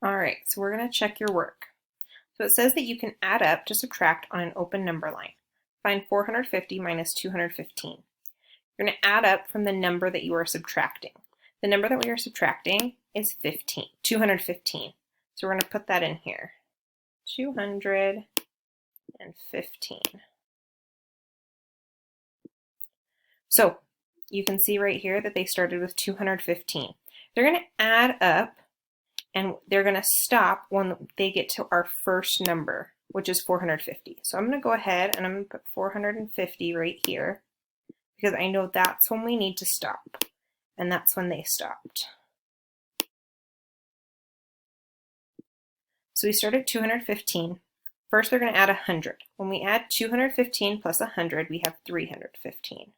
All right, so we're going to check your work. So it says that you can add up to subtract on an open number line. Find 450 minus 215. You're going to add up from the number that you are subtracting. The number that we are subtracting is 215. So we're going to put that in here. 215. So you can see right here that they started with 215. They're going to add up and they're going to stop when they get to our first number, which is 450. So I'm going to go ahead and I'm going to put 450 right here because I know that's when we need to stop, and that's when they stopped. So we start at 215. First they're going to add 100. When we add 215 plus 100, we have 315.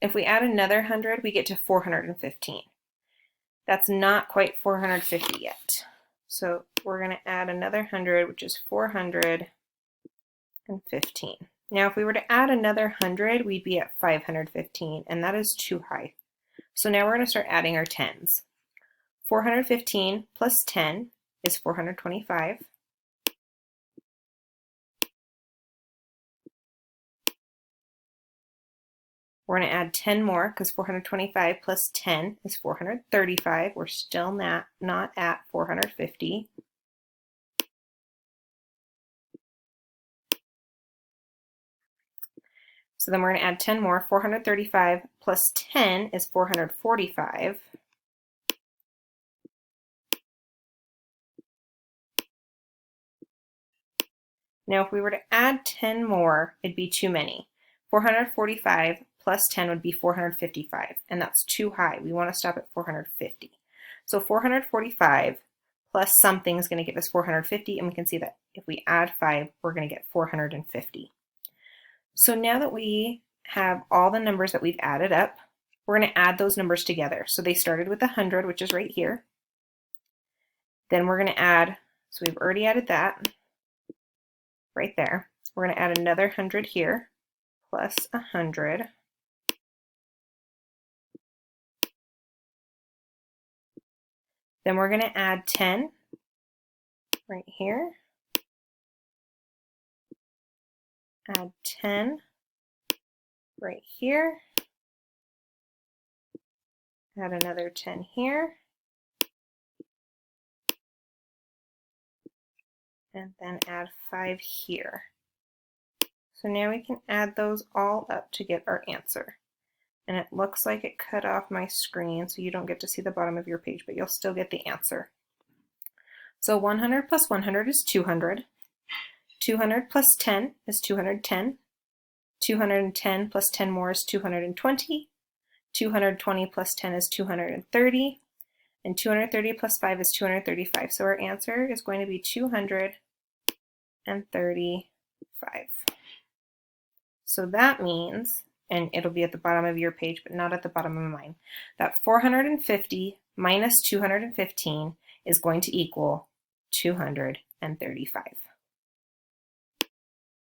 If we add another 100, we get to 415. That's not quite 450 yet. So we're going to add another 100, which is 415. Now, if we were to add another 100, we'd be at 515, and that is too high. So now we're going to start adding our tens. 415 plus 10 is 425. We're going to add 10 more because 425 plus 10 is 435. We're still not at 450. So then we're going to add 10 more. 435 plus 10 is 445. Now if we were to add 10 more, it'd be too many. 445 plus 10 would be 455, and that's too high. We want to stop at 450. So 445 plus something is going to give us 450, and we can see that if we add 5, we're going to get 450. So now that we have all the numbers that we've added up, we're going to add those numbers together. So they started with 100, which is right here. Then we're going to add, so we've already added that right there. We're going to add another 100 here, plus 100. Then we're going to add 10 right here. Add 10 right here. Add another 10 here. And then add 5 here. So now we can add those all up to get our answer. And it looks like it cut off my screen, so you don't get to see the bottom of your page, but you'll still get the answer. So 100 plus 100 is 200. 200 plus 10 is 210. 210 plus 10 more is 220. 220 plus 10 is 230. And 230 plus 5 is 235. So our answer is going to be 235. So that means, and it'll be at the bottom of your page, but not at the bottom of mine, that 450 minus 215 is going to equal 235.